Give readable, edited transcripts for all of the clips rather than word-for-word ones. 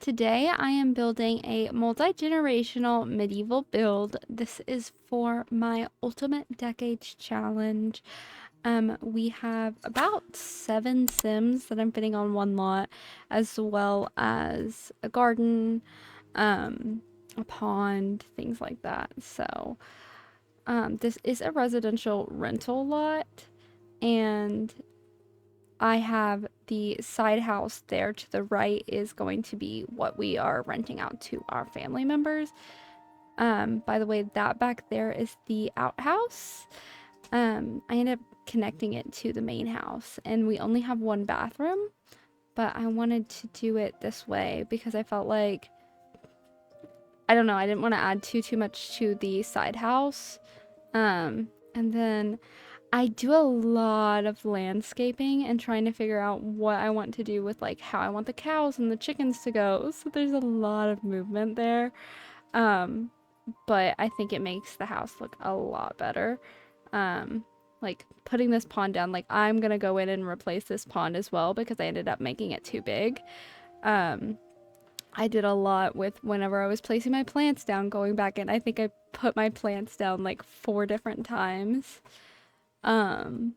Today I am building a multi-generational medieval build. This is for my Ultimate Decades Challenge. We have about 7 Sims that I'm fitting on one lot, as well as a garden, a pond, things like that. So, this is a residential rental lot, and I have the side house there to the right is going to be what we are renting out to our family members. By the way, that back there is the outhouse. I ended up connecting it to the main house, and we only have one bathroom, but I wanted to do it this way because I felt like, I don't know, I didn't want to add too much to the side house. And then I do a lot of landscaping and trying to figure out what I want to do with like how I want the cows and the chickens to go. So there's a lot of movement there. Um, but I think it makes the house look a lot better. Like putting this pond down, like I'm gonna go in and replace this pond as well because I ended up making it too big. Um, I did a lot with whenever I was placing my plants down, going back in. I think I put my plants down like 4 different times. Um,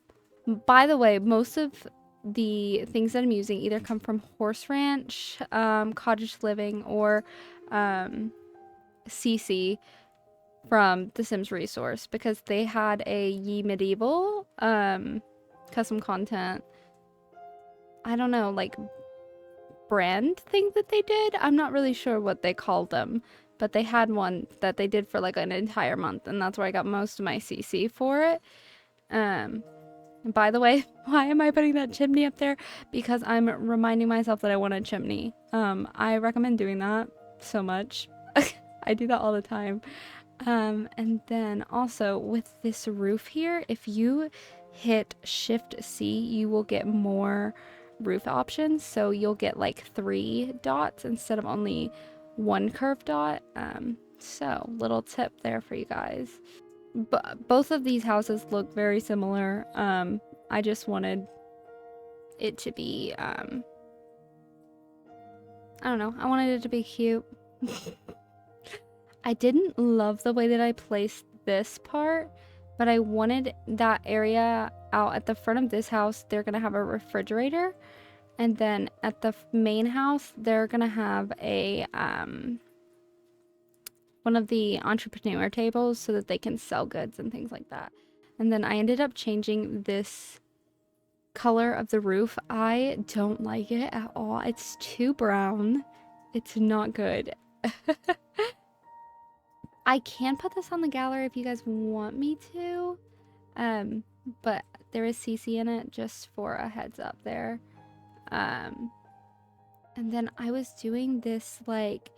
by the way, most of the things that I'm using either come from Horse Ranch, Cottage Living, or CC from The Sims Resource because they had a Ye Medieval custom content. I don't know, like brand thing that they did. I'm not really sure what they called them, but they had one that they did for like an entire month, and that's where I got most of my CC for it. By the way, why am I putting that chimney up there? Because I'm reminding myself that I want a chimney. I recommend doing that so much. I do that all the time. And then also with this roof here, if you hit Shift C, you will get more roof options. So you'll get like 3 dots instead of only 1 curved dot. So little tip there for you guys. But both of these houses look very similar. I just wanted it to be, I don't know, I wanted it to be cute. I didn't love the way that I placed this part, but I wanted that area out at the front of this house. They're gonna have a refrigerator, and then at the main house, they're gonna have a, one of the entrepreneur tables so that they can sell goods and things like that. And then I ended up changing this color of the roof. I don't like it at all. It's too brown. It's not good. I can put this on the gallery if you guys want me to. But there is CC in it, just for a heads up there. And then I was doing this, like,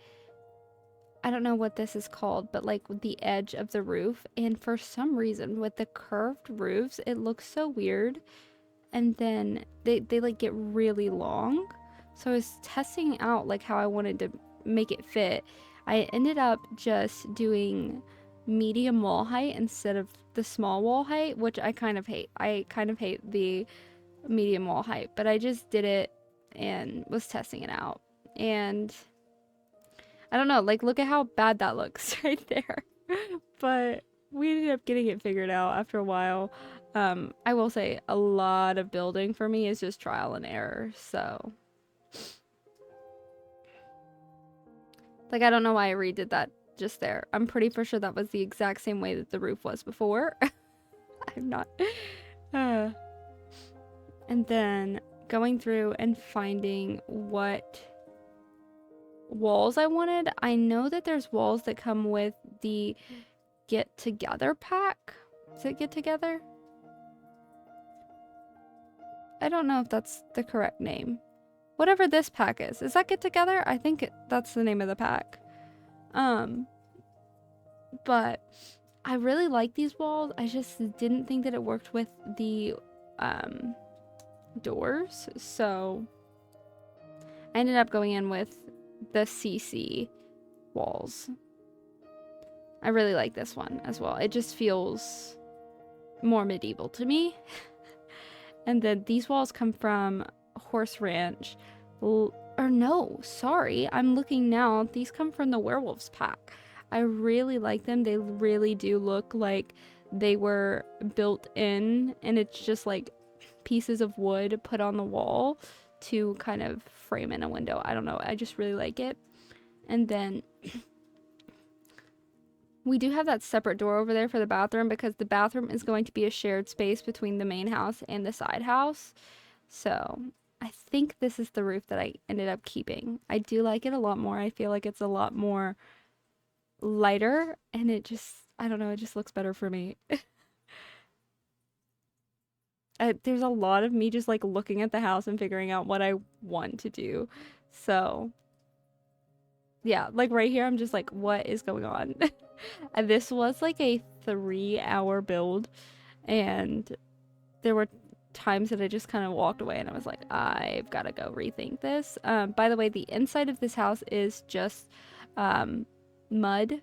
I don't know what this is called, but like the edge of the roof. And for some reason, with the curved roofs, it looks so weird. And then they like get really long. So I was testing out like how I wanted to make it fit. I ended up just doing medium wall height instead of the small wall height, which I kind of hate. I kind of hate the medium wall height, but I just did it and was testing it out. And I don't know, like look at how bad that looks right there. But we ended up getting it figured out after a while. I will say a lot of building for me is just trial and error, so. Like, I don't know why I redid that just there. I'm pretty for sure that was the exact same way that the roof was before. I'm not. And then going through and finding what walls I wanted. I know that there's walls that come with the Get Together pack. Is it Get Together? I don't know if that's the correct name. Whatever this pack is that Get Together? I think that's the name of the pack. But I really like these walls. I just didn't think that it worked with the doors, so I ended up going in with the CC walls. I really like this one as well. It just feels more medieval to me. And then these walls come from Horse Ranch. or no, sorry, I'm looking now. These come from the Werewolves pack. I really like them. They really do look like they were built in, and it's just like pieces of wood put on the wall to kind of frame in a window. I don't know. I just really like it. And then we do have that separate door over there for the bathroom because the bathroom is going to be a shared space between the main house and the side house. So I think this is the roof that I ended up keeping. I do like it a lot more. I feel like it's a lot more lighter, and it just, I don't know, it just looks better for me. There's a lot of me just like looking at the house and figuring out what I want to do. So yeah, like right here, I'm just like, what is going on? And this was like a 3-hour build, and there were times that I just kind of walked away and I was like, I've got to go rethink this. By the way, the inside of this house is just mud.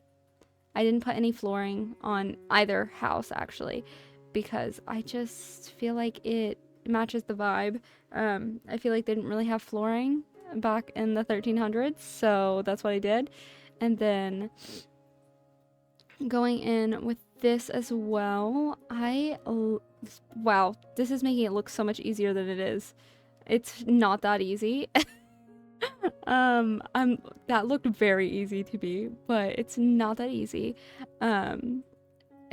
I didn't put any flooring on either house actually, because I just feel like it matches the vibe. I feel like they didn't really have flooring back in the 1300s, so that's what I did. And then going in with this as well, wow, this is making it look so much easier than it is. It's not that easy. That looked very easy to me, but it's not that easy.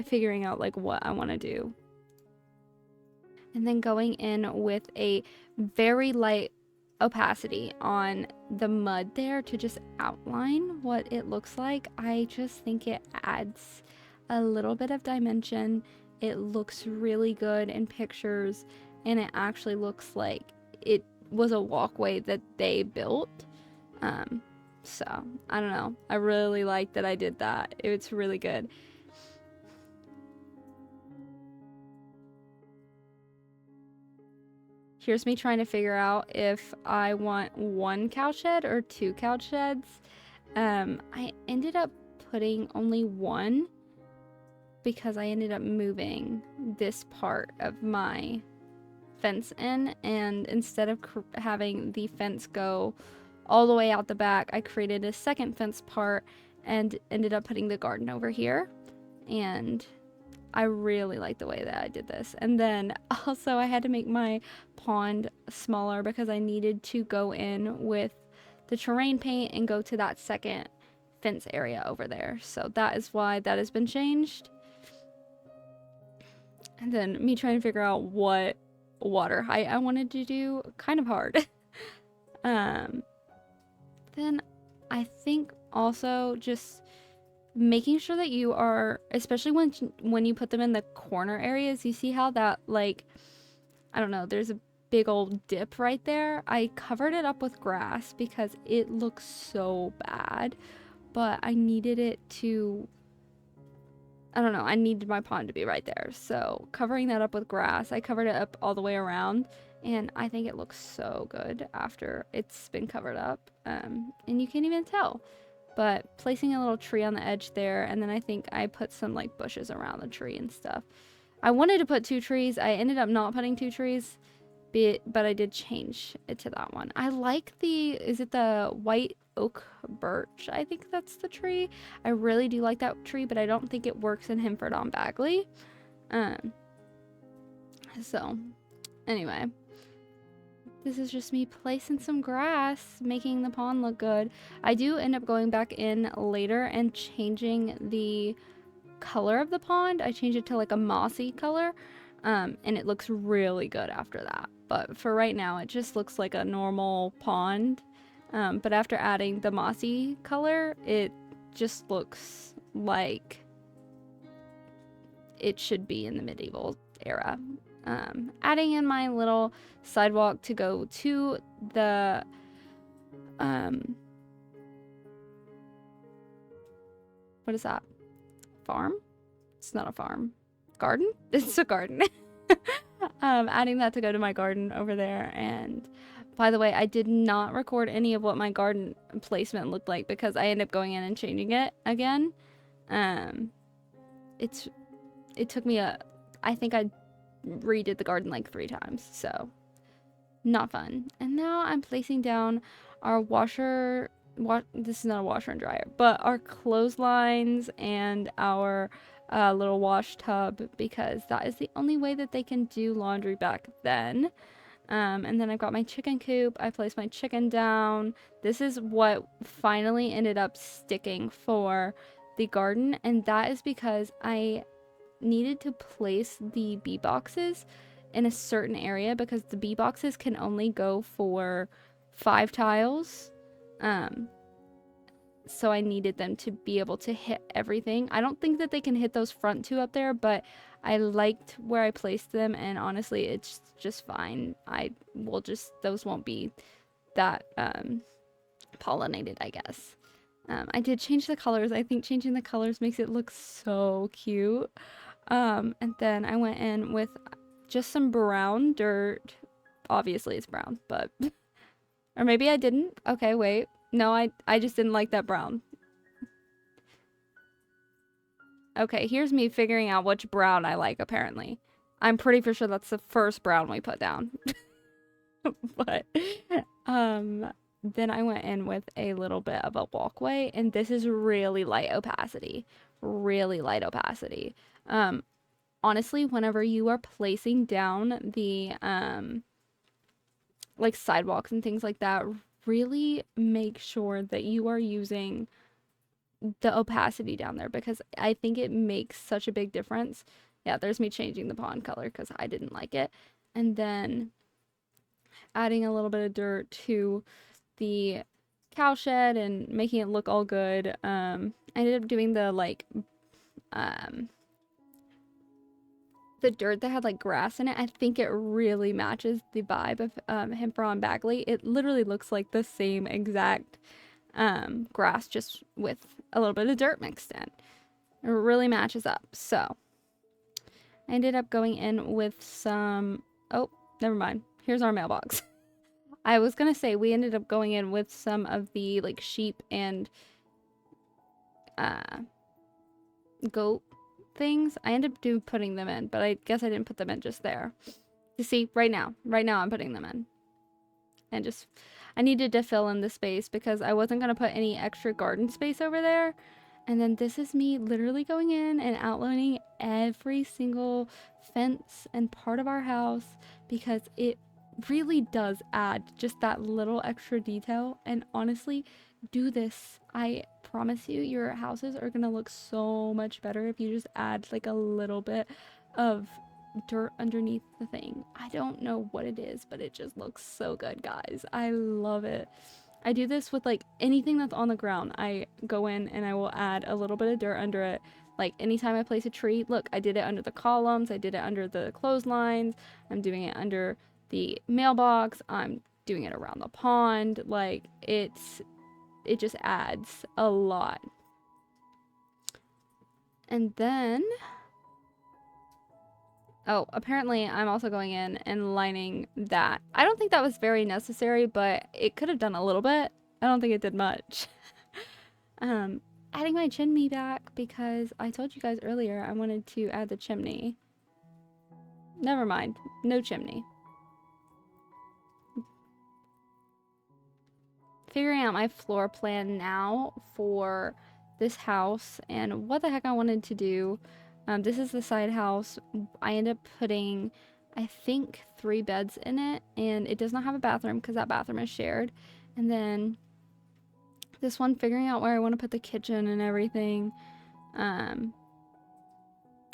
Figuring out like what I want to do. And then going in with a very light opacity on the mud there to just outline what it looks like. I just think it adds a little bit of dimension. It looks really good in pictures, and it actually looks like it was a walkway that they built. So I don't know, I really like that I did that. It's really good. Here's me trying to figure out if I want 1 cow shed or 2 cow sheds. I ended up putting only 1 because I ended up moving this part of my fence in, and instead of having the fence go all the way out the back, I created a second fence part and ended up putting the garden over here. And I really like the way that I did this. And then also I had to make my pond smaller because I needed to go in with the terrain paint and go to that second fence area over there. So that is why that has been changed. And then me trying to figure out what water height I wanted to do, kind of hard. Then I think also just making sure that you are, especially when you put them in the corner areas, you see how that, like, I don't know, there's a big old dip right there. I covered it up with grass because it looks so bad, but I needed it to, I don't know, I needed my pond to be right there. So covering that up with grass, I covered it up all the way around, and I think it looks so good after it's been covered up. And you can't even tell. But placing a little tree on the edge there, and then I think I put some like bushes around the tree and stuff. I wanted to put 2 trees. I ended up not putting 2 trees, but I did change it to that one. I like is it the white oak birch? I think that's the tree. I really do like that tree, but I don't think it works in Hemford on Bagley. So anyway, this is just me placing some grass, making the pond look good. I do end up going back in later and changing the color of the pond. I changed it to like a mossy color, and it looks really good after that. But for right now, it just looks like a normal pond. But after adding the mossy color, it just looks like it should be in the medieval era. Adding in my little sidewalk to go to the what is that? Farm? It's not a farm. Garden? It's a garden. Adding that to go to my garden over there. And by the way, I did not record any of what my garden placement looked like because I ended up going in and changing it again. It took me I think I redid the garden like 3 times, so not fun. And now I'm placing down our this is not a washer and dryer, but our clotheslines and our little wash tub, because that is the only way that they can do laundry back then. And then I've got my chicken coop. I placed my chicken down. This is what finally ended up sticking for the garden, and that is because I needed to place the bee boxes in a certain area because the bee boxes can only go for 5 tiles. So I needed them to be able to hit everything. I don't think that they can hit those front 2 up there, but I liked where I placed them, and honestly, it's just fine. I will just, those won't be that pollinated, I guess. I did change the colors. I think changing the colors makes it look so cute. And then I went in with just some brown dirt. Obviously it's brown, but or maybe I didn't. Okay, wait. No, I just didn't like that brown. Okay, here's me figuring out which brown I like, apparently. I'm pretty for sure that's the first brown we put down. But, then I went in with a little bit of a walkway, and this is really light opacity. Really light opacity. Honestly, whenever you are placing down the, like sidewalks and things like that, really make sure that you are using the opacity down there, because I think it makes such a big difference. Yeah, there's me changing the pond color because I didn't like it. And then adding a little bit of dirt to the cow shed and making it look all good. I ended up doing the like the dirt that had like grass in it. I think it really matches the vibe of Hemper Bagley. It literally looks like the same exact grass, just with a little bit of dirt mixed in. It really matches up. So I ended up going in with some, oh, never mind. Here's our mailbox. I was gonna say we ended up going in with some of the like sheep and goat things. I ended up putting them in, but I guess I didn't put them in just there. You see, right now I'm putting them in. And just, I needed to fill in the space because I wasn't gonna put any extra garden space over there. And then this is me literally going in and outlining every single fence and part of our house, because it really does add just that little extra detail. And honestly, do this. I promise you, your houses are gonna look so much better if you just add like a little bit of dirt underneath the thing. I don't know what it is, but it just looks so good, guys. I love it. I do this with like anything that's on the ground. I go in and I will add a little bit of dirt under it. Like anytime I place a tree, look, I did it under the columns, I did it under the clotheslines, I'm doing it under the mailbox, I'm doing it around the pond. Like it just adds a lot. And then, oh, apparently I'm also going in and lining that. I don't think that was very necessary, but it could have done a little bit. I don't think it did much. Adding my chimney back because I told you guys earlier I wanted to add the chimney. Never mind, no chimney. Figuring out my floor plan now for this house and what the heck I wanted to do. This is the side house. I ended up putting, I think, 3 beds in it, and it does not have a bathroom because that bathroom is shared. And then this one, figuring out where I want to put the kitchen and everything. I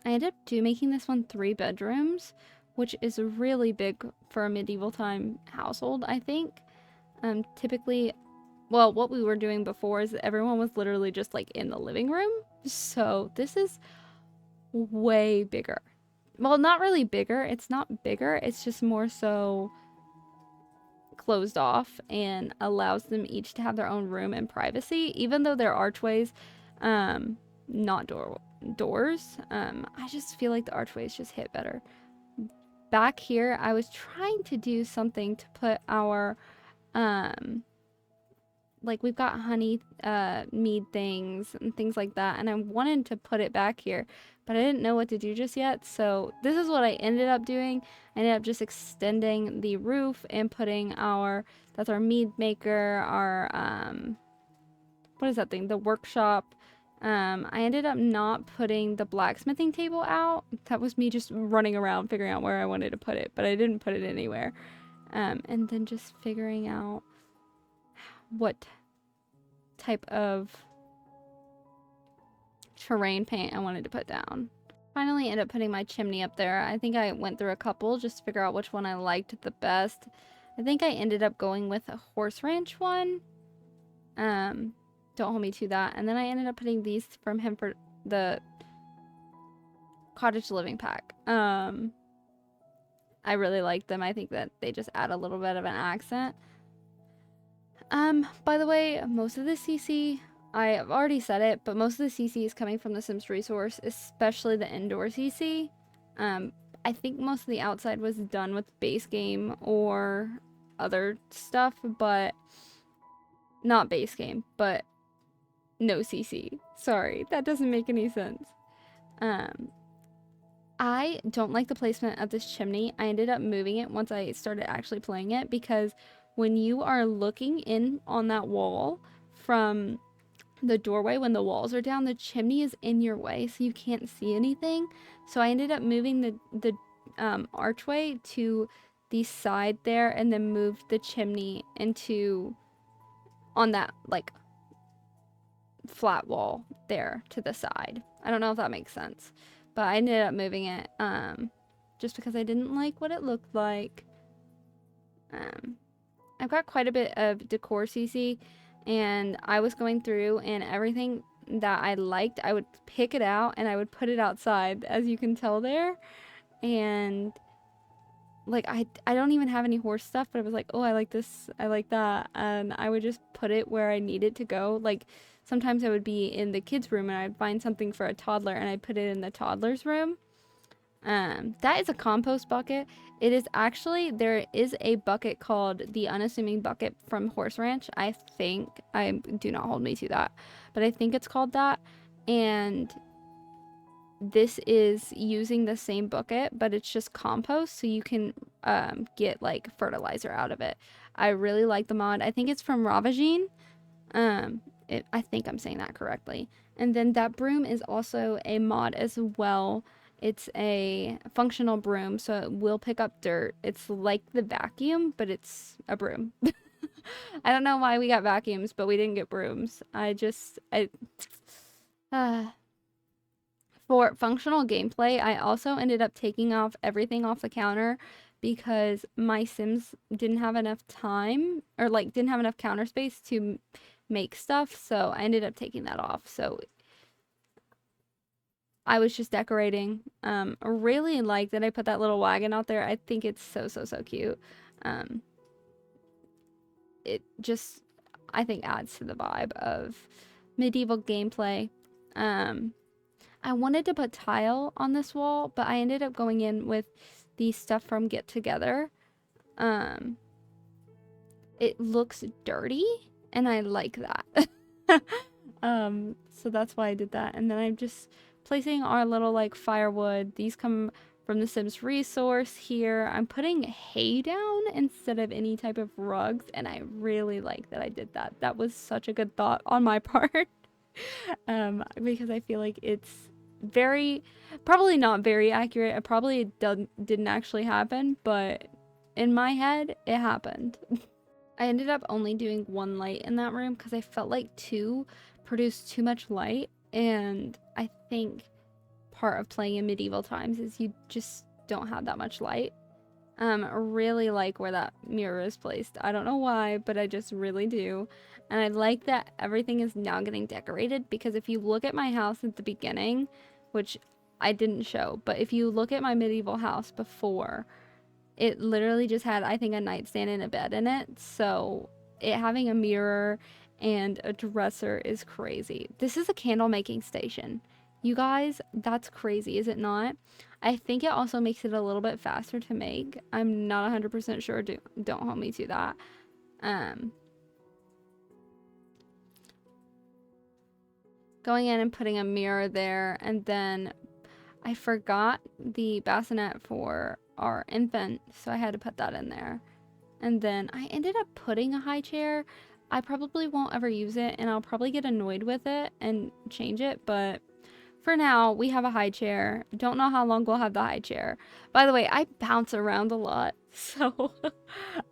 ended up making this one 3 bedrooms, which is really big for a medieval time household, I think. Typically, well, what we were doing before is that everyone was literally just like in the living room. So this is way bigger. Well, not really bigger. It's not bigger. It's just more so closed off and allows them each to have their own room and privacy, even though they're archways, not doors. I just feel like the archways just hit better. Back here, I was trying to do something to put our like we've got honey mead things and things like that, and I wanted to put it back here, but I didn't know what to do just yet. So this is what I ended up doing. I ended up just extending the roof and putting that's our mead maker, our what is that thing, the workshop. I ended up not putting the blacksmithing table out. That was me just running around figuring out where I wanted to put it, but I didn't put it anywhere. And then just figuring out what type of terrain paint I wanted to put down. Finally ended up putting my chimney up there. I think I went through a couple just to figure out which one I liked the best. I think I ended up going with a horse ranch one. Don't hold me to that. And then I ended up putting these from him for the cottage living pack. I really like them. I think that they just add a little bit of an accent. By the way, most of the CC, I've already said it, but most of the CC is coming from the Sims resource, especially the indoor CC. I think most of the outside was done with base game or other stuff, but not base game, but no CC. Sorry, that doesn't make any sense. I don't like the placement of this chimney. I ended up moving it once I started actually playing it, because when you are looking in on that wall from the doorway, when the walls are down, the chimney is in your way, so you can't see anything. So I ended up moving the archway to the side there, and then moved the chimney into on that like flat wall there to the side. I don't know if that makes sense, but I ended up moving it just because I didn't like what it looked like. I've got quite a bit of decor CC, and I was going through, and everything that I liked, I would pick it out and I would put it outside, as you can tell there. And like I don't even have any horse stuff, but I was like, oh, I like this, I like that, and I would just put it where I needed to go. Like sometimes I would be in the kids' room and I'd find something for a toddler and I'd put it in the toddler's room. That is a compost bucket. It is actually, there is a bucket called the Unassuming Bucket from Horse Ranch. I think, I do not hold me to that, but I think it's called that. And this is using the same bucket, but it's just compost, so you can get like fertilizer out of it. I really like the mod. I think it's from Ravagine. I think I'm saying that correctly. And then that broom is also a mod as well. It's a functional broom, so it will pick up dirt. It's like the vacuum, but it's a broom. I don't know why we got vacuums, but we didn't get brooms. For functional gameplay, I also ended up taking off everything off the counter because my Sims didn't have enough time, or like didn't have enough counter space to make stuff, so I ended up taking that off. So I was just decorating. I really like that I put that little wagon out there. I think it's so cute. It just, I think, adds to the vibe of medieval gameplay. I wanted to put tile on this wall, but I ended up going in with the stuff from Get Together. It looks dirty, and I like that. So that's why I did that. And then I'm just placing our little like firewood. These come from the Sims resource here. I'm putting hay down instead of any type of rugs, and I really like that I did that. That was such a good thought on my part. Because I feel like it's probably not very accurate. It probably didn't actually happen, but in my head, it happened. I ended up only doing one light in that room because I felt like two produced too much light, and I think part of playing in medieval times is you just don't have that much light. I really like where that mirror is placed. I don't know why, but I just really do. And I like that everything is now getting decorated, because if you look at my house at the beginning, which I didn't show, but if you look at my medieval house before, it literally just had, I think, a nightstand and a bed in it. So it having a mirror and a dresser is crazy. This is a candle making station. You guys, that's crazy, is it not? I think it also makes it a little bit faster to make. I'm not 100% sure. Don't hold me to that. going in and putting a mirror there, and then I forgot the bassinet for our infant, so I had to put that in there. And then I ended up putting a high chair. I probably won't ever use it, and I'll probably get annoyed with it and change it, but for now, we have a high chair. Don't know how long we'll have the high chair. By the way, I bounce around a lot, so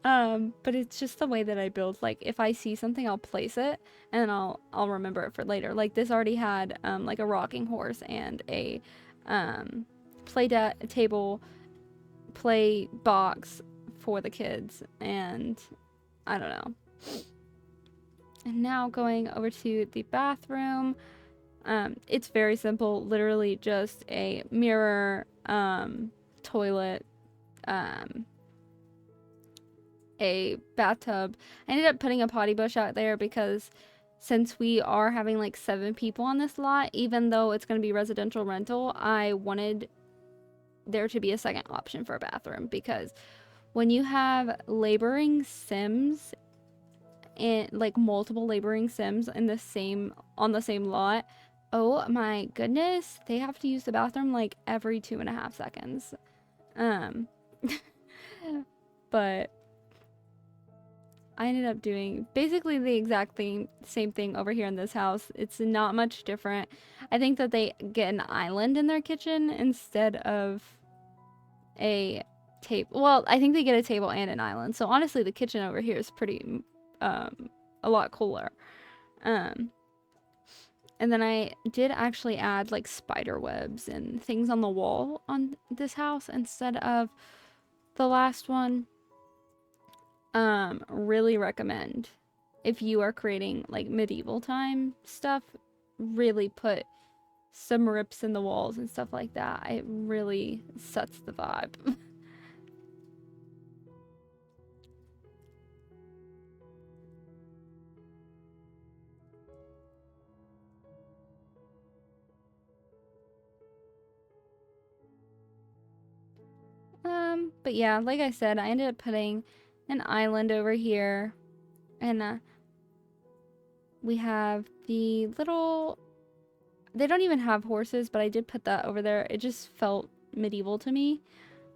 but it's just the way that I build. Like if I see something, I'll place it and I'll remember it for later. Like this already had like a rocking horse and a table play box for the kids, and I don't know. And now going over to the bathroom. It's very simple, literally just a mirror, toilet, a bathtub. I ended up putting a potty bush out there because since we are having like 7 people on this lot, even though it's going to be residential rental, I wanted there to be a second option for a bathroom, because when you have laboring Sims and like multiple laboring Sims in on the same lot, oh my goodness, they have to use the bathroom like every 2.5 seconds. But I ended up doing basically the exact same thing over here in this house. It's not much different. I think that they get an island in their kitchen instead of a table. Well, I think they get a table and an island. So honestly, the kitchen over here is pretty, a lot cooler. And then I did actually add like spider webs and things on the wall on this house instead of the last one. Really recommend, if you are creating like medieval time stuff, really put some rips in the walls and stuff like that. It really sets the vibe. But yeah, like I said, I ended up putting an island over here, and we have the little, they don't even have horses, but I did put that over there. It just felt medieval to me.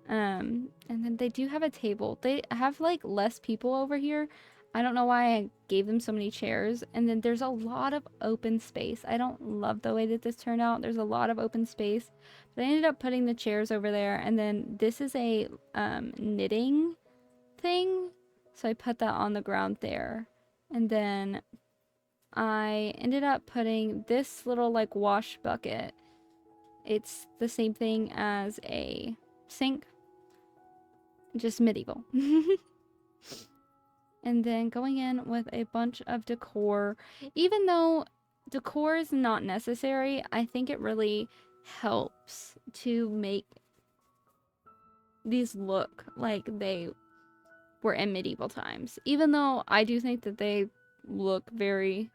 And then they do have a table. They have like less people over here. I don't know why I gave them so many chairs. And then there's a lot of open space. I don't love the way that this turned out. There's a lot of open space. But I ended up putting the chairs over there. And then this is a knitting thing. So I put that on the ground there. And then I ended up putting this little like wash bucket. It's the same thing as a sink, just medieval. And then going in with a bunch of decor. Even though decor is not necessary, I think it really helps to make these look like they were in medieval times. Even though I do think that they look very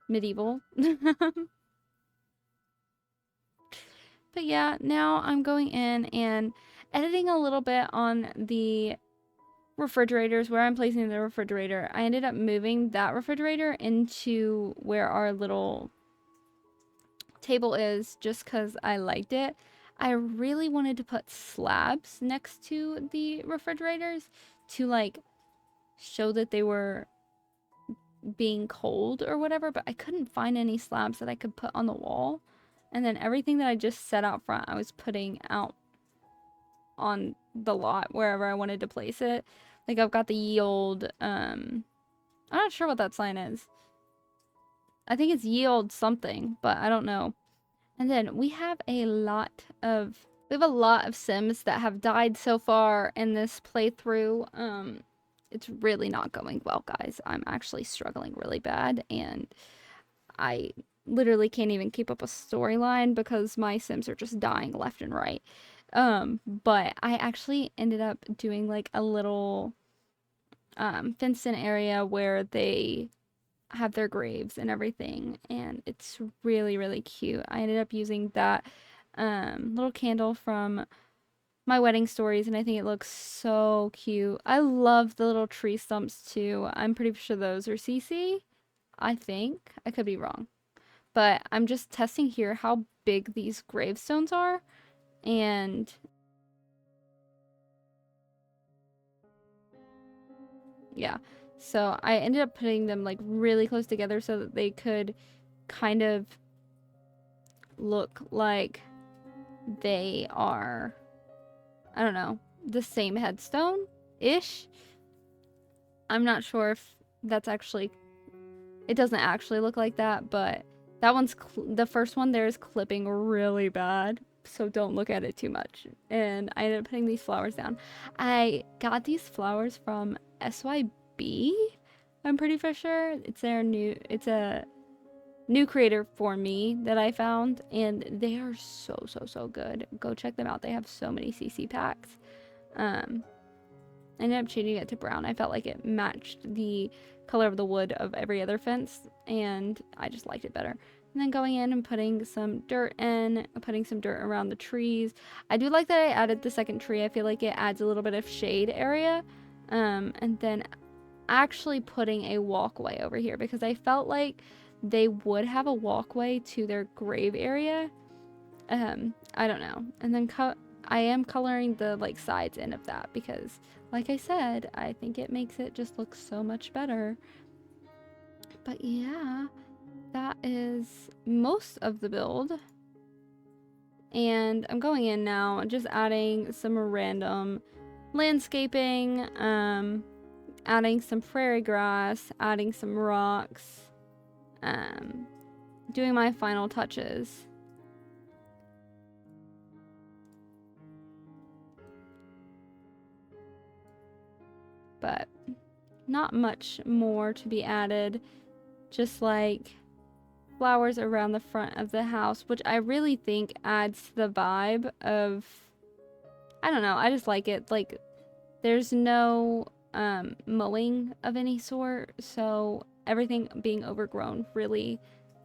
medieval. But yeah, now I'm going in and editing a little bit on the refrigerators, where I'm placing the refrigerator. I ended up moving that refrigerator into where our little table is, just because I liked it. I really wanted to put slabs next to the refrigerators to like show that they were being cold or whatever, but I couldn't find any slabs that I could put on the wall. And then everything that I just set out front, I was putting out on the lot wherever I wanted to place it. Like I've got the ye old, I'm not sure what that sign is. I think it's ye old something, but I don't know. And then we have a lot of Sims that have died so far in this playthrough. It's really not going well, guys. I'm actually struggling really bad, and I literally can't even keep up a storyline because my Sims are just dying left and right. But I actually ended up doing like a little fenced in area where they have their graves and everything, and it's really, really cute. I ended up using that little candle from my wedding stories, and I think it looks so cute. I love the little tree stumps too. I'm pretty sure those are CC. I think. I could be wrong. But I'm just testing here how big these gravestones are. And yeah, so I ended up putting them like really close together so that they could kind of look like they are, I don't know, the same headstone-ish. I'm not sure if that's actually, it doesn't actually look like that, but that one's, the first one there is clipping really bad, so don't look at it too much. And I ended up putting these flowers down. I got these flowers from SYB, I'm pretty for sure. It's a new creator for me that I found, and they are so good. Go check them out. They have so many CC packs. I ended up changing it to brown. I felt like it matched the color of the wood of every other fence, and I just liked it better. And then going in and putting some dirt around the trees. I do like that I added the second tree. I feel like it adds a little bit of shade area. And then actually putting a walkway over here because I felt like they would have a walkway to their grave area. I don't know. And then I am coloring the like sides in of that because like I said, I think it makes it just look so much better. But yeah, that is most of the build. And I'm going in now, just adding some random landscaping, adding some prairie grass, adding some rocks, doing my final touches. But not much more to be added, just like flowers around the front of the house, which I really think adds to the vibe of, I don't know, I just like it. Like, there's no mowing of any sort, so everything being overgrown really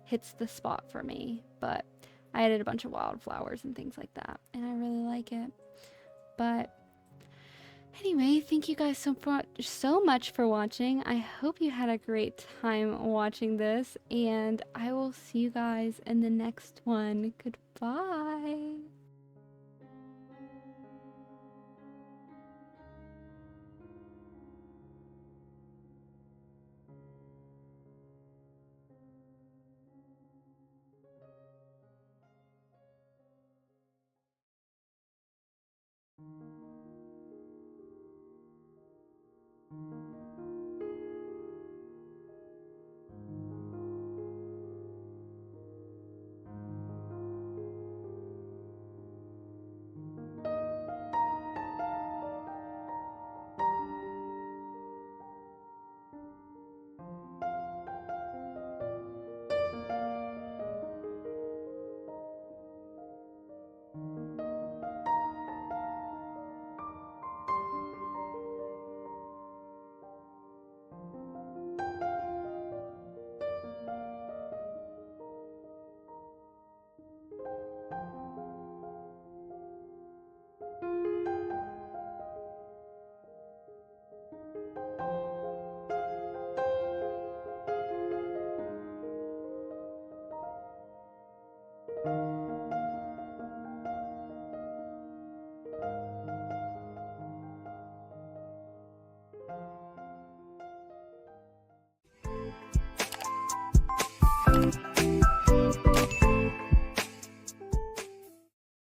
hits the spot for me. But I added a bunch of wildflowers and things like that, and I really like it. But anyway, thank you guys so much for watching. I hope you had a great time watching this, and I will see you guys in the next one. Goodbye.